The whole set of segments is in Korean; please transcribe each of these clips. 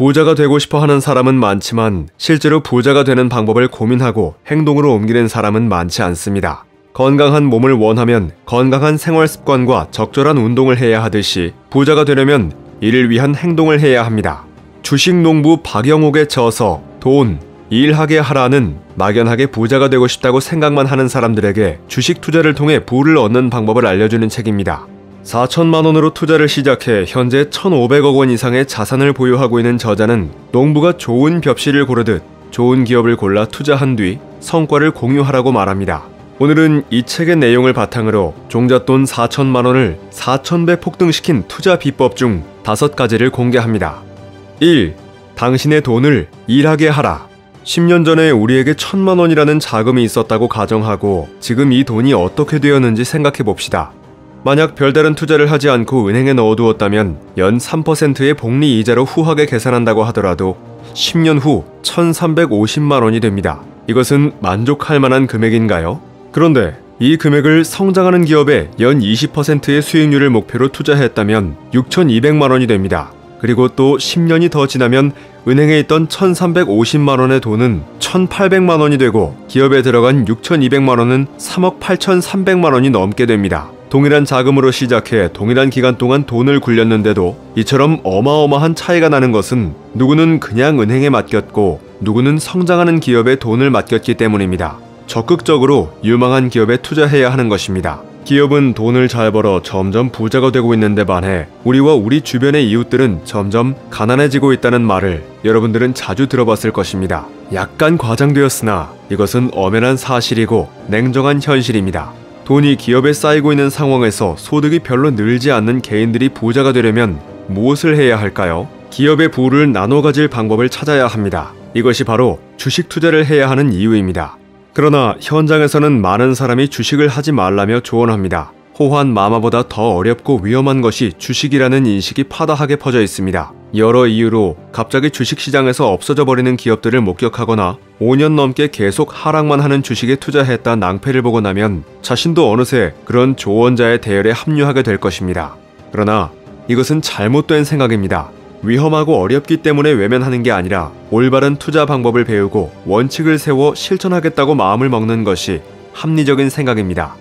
부자가 되고 싶어 하는 사람은 많지만 실제로 부자가 되는 방법을 고민하고 행동으로 옮기는 사람은 많지 않습니다. 건강한 몸을 원하면 건강한 생활 습관과 적절한 운동을 해야 하듯이 부자가 되려면 이를 위한 행동을 해야 합니다. 주식 농부 박영옥에 져서 돈, 일하게 하라는 막연하게 부자가 되고 싶다고 생각만 하는 사람들에게 주식 투자를 통해 부를 얻는 방법을 알려주는 책입니다. 4천만 원으로 투자를 시작해 현재 1,500억 원 이상의 자산을 보유하고 있는 저자는 농부가 좋은 벽시를 고르듯 좋은 기업을 골라 투자한 뒤 성과를 공유하라고 말합니다. 오늘은 이 책의 내용을 바탕으로 종잣돈 4천만 원을 4,000배 폭등시킨 투자 비법 중 5가지를 공개합니다. 1. 당신의 돈을 일하게 하라. 10년 전에 우리에게 1,000만 원이라는 자금이 있었다고 가정하고 지금 이 돈이 어떻게 되었는지 생각해 봅시다. 만약 별다른 투자를 하지 않고 은행에 넣어두었다면 연 3%의 복리 이자로 후하게 계산한다고 하더라도 10년 후 1,350만 원이 됩니다. 이것은 만족할 만한 금액인가요? 그런데 이 금액을 성장하는 기업에 연 20%의 수익률을 목표로 투자했다면 6,200만 원이 됩니다. 그리고 또 10년이 더 지나면 은행에 있던 1,350만 원의 돈은 1,800만 원이 되고 기업에 들어간 6,200만 원은 3억 8,300만 원이 넘게 됩니다. 동일한 자금으로 시작해 동일한 기간 동안 돈을 굴렸는데도 이처럼 어마어마한 차이가 나는 것은 누구는 그냥 은행에 맡겼고 누구는 성장하는 기업에 돈을 맡겼기 때문입니다. 적극적으로 유망한 기업에 투자해야 하는 것입니다. 기업은 돈을 잘 벌어 점점 부자가 되고 있는데 반해 우리와 우리 주변의 이웃들은 점점 가난해지고 있다는 말을 여러분들은 자주 들어봤을 것입니다. 약간 과장되었으나 이것은 엄연한 사실이고 냉정한 현실입니다. 돈이 기업에 쌓이고 있는 상황에서 소득이 별로 늘지 않는 개인들이 부자가 되려면 무엇을 해야 할까요? 기업의 부를 나눠 가질 방법을 찾아야 합니다. 이것이 바로 주식 투자를 해야 하는 이유입니다. 그러나 현장에서는 많은 사람이 주식을 하지 말라며 조언합니다. 호환 마마보다 더 어렵고 위험한 것이 주식이라는 인식이 파다하게 퍼져 있습니다. 여러 이유로 갑자기 주식시장에서 없어져 버리는 기업들을 목격하거나 5년 넘게 계속 하락만 하는 주식에 투자했다 낭패를 보고 나면 자신도 어느새 그런 조언자의 대열에 합류하게 될 것입니다. 그러나 이것은 잘못된 생각입니다. 위험하고 어렵기 때문에 외면하는 게 아니라 올바른 투자 방법을 배우고 원칙을 세워 실천하겠다고 마음을 먹는 것이 합리적인 생각입니다.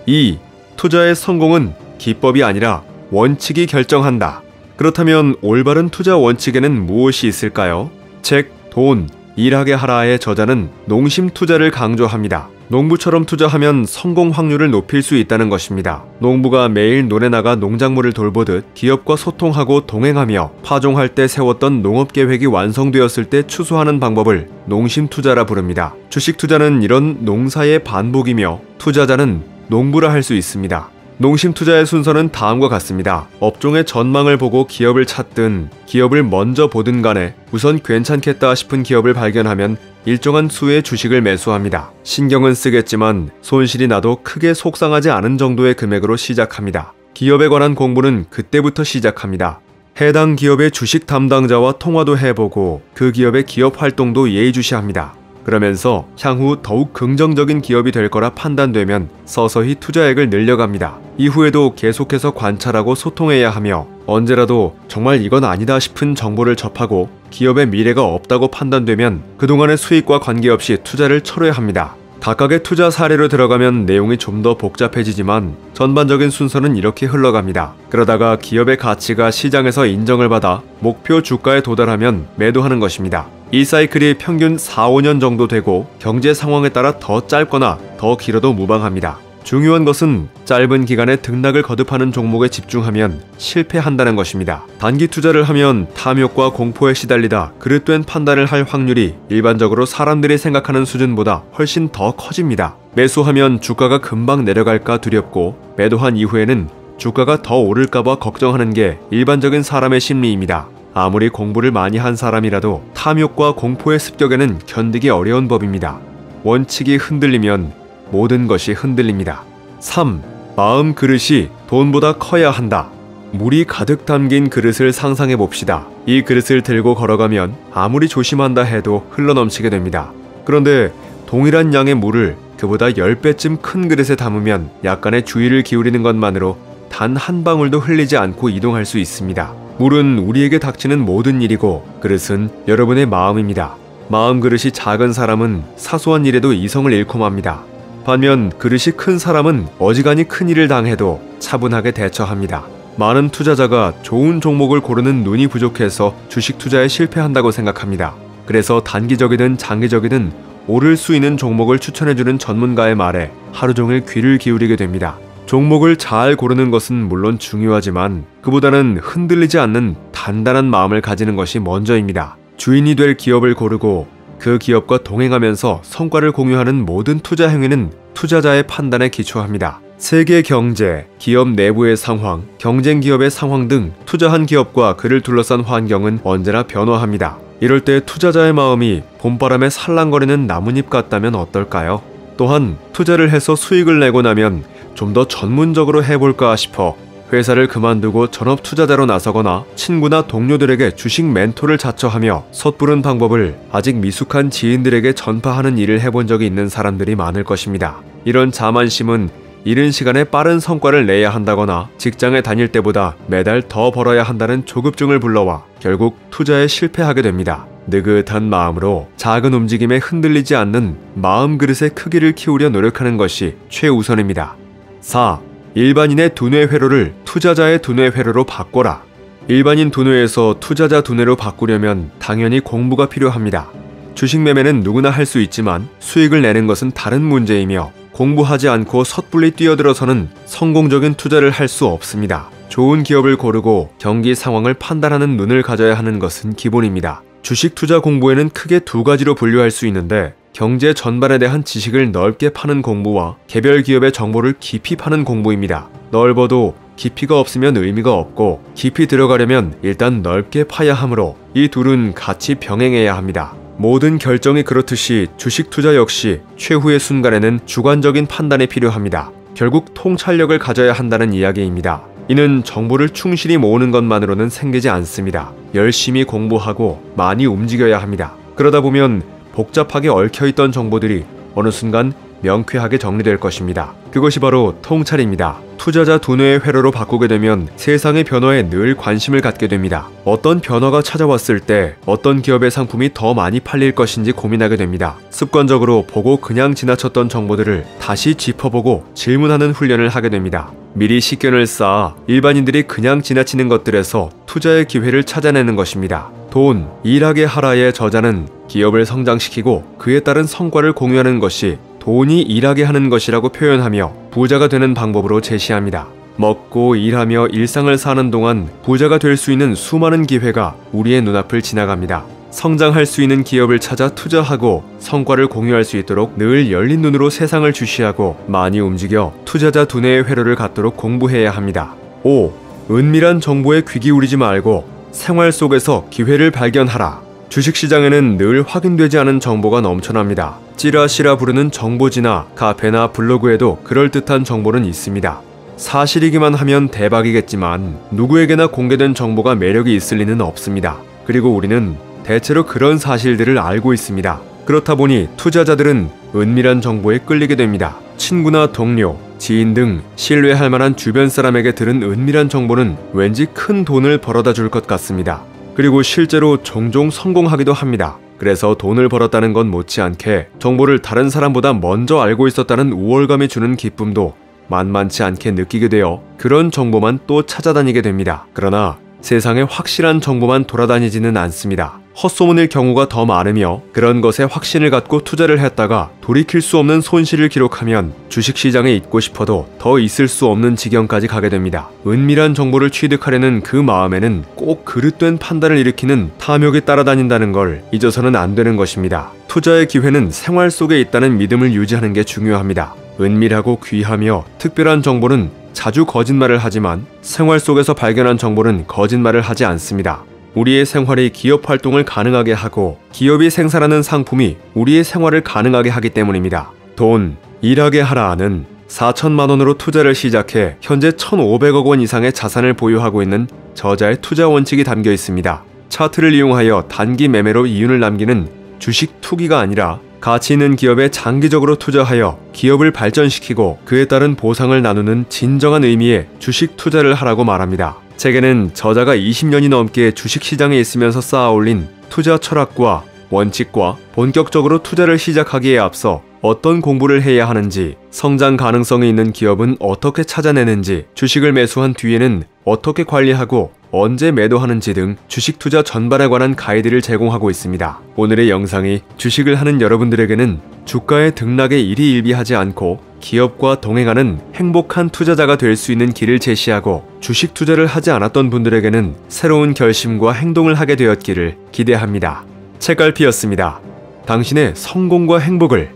2. 투자의 성공은 기법이 아니라 원칙이 결정한다. 그렇다면 올바른 투자 원칙에는 무엇이 있을까요? 책 돈, 일하게 하라의 저자는 농심 투자를 강조합니다. 농부처럼 투자하면 성공 확률을 높일 수 있다는 것입니다. 농부가 매일 논에 나가 농작물을 돌보듯 기업과 소통하고 동행하며 파종할 때 세웠던 농업계획이 완성되었을 때 추수하는 방법을 농심 투자라 부릅니다. 주식 투자는 이런 농사의 반복이며 투자자는 농부라 할 수 있습니다. 농심 투자의 순서는 다음과 같습니다. 업종의 전망을 보고 기업을 찾든 기업을 먼저 보든 간에 우선 괜찮겠다 싶은 기업을 발견하면 일정한 수의 주식을 매수합니다. 신경은 쓰겠지만 손실이 나도 크게 속상하지 않은 정도의 금액으로 시작합니다. 기업에 관한 공부는 그때부터 시작합니다. 해당 기업의 주식 담당자와 통화도 해보고 그 기업의 기업 활동도 예의주시합니다. 그러면서 향후 더욱 긍정적인 기업이 될 거라 판단되면 서서히 투자액을 늘려갑니다. 이후에도 계속해서 관찰하고 소통해야 하며 언제라도 정말 이건 아니다 싶은 정보를 접하고 기업의 미래가 없다고 판단되면 그동안의 수익과 관계없이 투자를 철회합니다. 각각의 투자 사례로 들어가면 내용이 좀 더 복잡해지지만 전반적인 순서는 이렇게 흘러갑니다. 그러다가 기업의 가치가 시장에서 인정을 받아 목표 주가에 도달하면 매도하는 것입니다. 이 사이클이 평균 4-5년 정도 되고 경제 상황에 따라 더 짧거나 더 길어도 무방합니다. 중요한 것은 짧은 기간에 등락을 거듭하는 종목에 집중하면 실패한다는 것입니다. 단기 투자를 하면 탐욕과 공포에 시달리다 그릇된 판단을 할 확률이 일반적으로 사람들이 생각하는 수준보다 훨씬 더 커집니다. 매수하면 주가가 금방 내려갈까 두렵고 매도한 이후에는 주가가 더 오를까봐 걱정하는 게 일반적인 사람의 심리입니다. 아무리 공부를 많이 한 사람이라도 탐욕과 공포의 습격에는 견디기 어려운 법입니다. 원칙이 흔들리면 모든 것이 흔들립니다. 3. 마음 그릇이 돈보다 커야 한다. 물이 가득 담긴 그릇을 상상해 봅시다. 이 그릇을 들고 걸어가면 아무리 조심한다 해도 흘러넘치게 됩니다. 그런데 동일한 양의 물을 그보다 10배쯤 큰 그릇에 담으면 약간의 주의를 기울이는 것만으로 단 한 방울도 흘리지 않고 이동할 수 있습니다. 물은 우리에게 닥치는 모든 일이고 그릇은 여러분의 마음입니다. 마음 그릇이 작은 사람은 사소한 일에도 이성을 잃고 맙니다. 반면 그릇이 큰 사람은 어지간히 큰 일을 당해도 차분하게 대처합니다. 많은 투자자가 좋은 종목을 고르는 눈이 부족해서 주식 투자에 실패한다고 생각합니다. 그래서 단기적이든 장기적이든 오를 수 있는 종목을 추천해주는 전문가의 말에 하루 종일 귀를 기울이게 됩니다. 종목을 잘 고르는 것은 물론 중요하지만 그보다는 흔들리지 않는 단단한 마음을 가지는 것이 먼저입니다. 주인이 될 기업을 고르고 그 기업과 동행하면서 성과를 공유하는 모든 투자 행위는 투자자의 판단에 기초합니다. 세계 경제, 기업 내부의 상황, 경쟁 기업의 상황 등 투자한 기업과 그를 둘러싼 환경은 언제나 변화합니다. 이럴 때 투자자의 마음이 봄바람에 살랑거리는 나뭇잎 같다면 어떨까요? 또한 투자를 해서 수익을 내고 나면 좀 더 전문적으로 해볼까 싶어 회사를 그만두고 전업 투자자로 나서거나 친구나 동료들에게 주식 멘토를 자처하며 섣부른 방법을 아직 미숙한 지인들에게 전파하는 일을 해본 적이 있는 사람들이 많을 것입니다. 이런 자만심은 이른 시간에 빠른 성과를 내야 한다거나 직장에 다닐 때보다 매달 더 벌어야 한다는 조급증을 불러와 결국 투자에 실패하게 됩니다. 느긋한 마음으로 작은 움직임에 흔들리지 않는 마음 그릇의 크기를 키우려 노력하는 것이 최우선입니다. 4. 일반인의 두뇌 회로를 투자자의 두뇌 회로로 바꿔라. 일반인 두뇌에서 투자자 두뇌로 바꾸려면 당연히 공부가 필요합니다. 주식 매매는 누구나 할 수 있지만 수익을 내는 것은 다른 문제이며 공부하지 않고 섣불리 뛰어들어서는 성공적인 투자를 할 수 없습니다. 좋은 기업을 고르고 경기 상황을 판단하는 눈을 가져야 하는 것은 기본입니다. 주식 투자 공부에는 크게 두 가지로 분류할 수 있는데 경제 전반에 대한 지식을 넓게 파는 공부와 개별 기업의 정보를 깊이 파는 공부입니다. 넓어도 깊이가 없으면 의미가 없고 깊이 들어가려면 일단 넓게 파야 하므로 이 둘은 같이 병행해야 합니다. 모든 결정이 그렇듯이 주식 투자 역시 최후의 순간에는 주관적인 판단이 필요합니다. 결국 통찰력을 가져야 한다는 이야기입니다. 이는 정보를 충실히 모으는 것만으로는 생기지 않습니다. 열심히 공부하고 많이 움직여야 합니다. 그러다 보면 복잡하게 얽혀있던 정보들이 어느 순간 명쾌하게 정리될 것입니다. 그것이 바로 통찰입니다. 투자자 두뇌의 회로로 바꾸게 되면 세상의 변화에 늘 관심을 갖게 됩니다. 어떤 변화가 찾아왔을 때 어떤 기업의 상품이 더 많이 팔릴 것인지 고민하게 됩니다. 습관적으로 보고 그냥 지나쳤던 정보들을 다시 짚어보고 질문하는 훈련을 하게 됩니다. 미리 식견을 쌓아 일반인들이 그냥 지나치는 것들에서 투자의 기회를 찾아내는 것입니다. 돈, 일하게 하라의 저자는 기업을 성장시키고 그에 따른 성과를 공유하는 것이 돈이 일하게 하는 것이라고 표현하며 부자가 되는 방법으로 제시합니다. 먹고 일하며 일상을 사는 동안 부자가 될 수 있는 수많은 기회가 우리의 눈앞을 지나갑니다. 성장할 수 있는 기업을 찾아 투자하고 성과를 공유할 수 있도록 늘 열린 눈으로 세상을 주시하고 많이 움직여 투자자 두뇌의 회로를 갖도록 공부해야 합니다. 5. 은밀한 정보에 귀 기울이지 말고 생활 속에서 기회를 발견하라. 주식시장에는 늘 확인되지 않은 정보가 넘쳐납니다. 찌라시라 부르는 정보지나 카페나 블로그에도 그럴듯한 정보는 있습니다. 사실이기만 하면 대박이겠지만 누구에게나 공개된 정보가 매력이 있을 리는 없습니다. 그리고 우리는 대체로 그런 사실들을 알고 있습니다. 그렇다 보니 투자자들은 은밀한 정보에 끌리게 됩니다. 친구나 동료, 지인 등 신뢰할 만한 주변 사람에게 들은 은밀한 정보는 왠지 큰 돈을 벌어다 줄 것 같습니다. 그리고 실제로 종종 성공하기도 합니다. 그래서 돈을 벌었다는 건 못지않게 정보를 다른 사람보다 먼저 알고 있었다는 우월감이 주는 기쁨도 만만치 않게 느끼게 되어 그런 정보만 또 찾아다니게 됩니다. 그러나 세상에 확실한 정보만 돌아다니지는 않습니다. 헛소문일 경우가 더 많으며 그런 것에 확신을 갖고 투자를 했다가 돌이킬 수 없는 손실을 기록하면 주식시장에 있고 싶어도 더 있을 수 없는 지경까지 가게 됩니다. 은밀한 정보를 취득하려는 그 마음에는 꼭 그릇된 판단을 일으키는 탐욕이 따라다닌다는 걸 잊어서는 안 되는 것입니다. 투자의 기회는 생활 속에 있다는 믿음을 유지하는 게 중요합니다. 은밀하고 귀하며 특별한 정보는 자주 거짓말을 하지만 생활 속에서 발견한 정보는 거짓말을 하지 않습니다. 우리의 생활이 기업 활동을 가능하게 하고 기업이 생산하는 상품이 우리의 생활을 가능하게 하기 때문입니다. 돈, 일하게 하라는 4천만 원으로 투자를 시작해 현재 1,500억 원 이상의 자산을 보유하고 있는 저자의 투자 원칙이 담겨 있습니다. 차트를 이용하여 단기 매매로 이윤을 남기는 주식 투기가 아니라 가치 있는 기업에 장기적으로 투자하여 기업을 발전시키고 그에 따른 보상을 나누는 진정한 의미의 주식 투자를 하라고 말합니다. 책에는 저자가 20년이 넘게 주식시장에 있으면서 쌓아올린 투자 철학과 원칙과 본격적으로 투자를 시작하기에 앞서 어떤 공부를 해야 하는지, 성장 가능성이 있는 기업은 어떻게 찾아내는지, 주식을 매수한 뒤에는 어떻게 관리하고 언제 매도하는지 등 주식 투자 전반에 관한 가이드를 제공하고 있습니다. 오늘의 영상이 주식을 하는 여러분들에게는 주가의 등락에 일희일비하지 않고 기업과 동행하는 행복한 투자자가 될 수 있는 길을 제시하고, 주식 투자를 하지 않았던 분들에게는 새로운 결심과 행동을 하게 되었기를 기대합니다. 책갈피였습니다. 당신의 성공과 행복을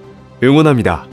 응원합니다.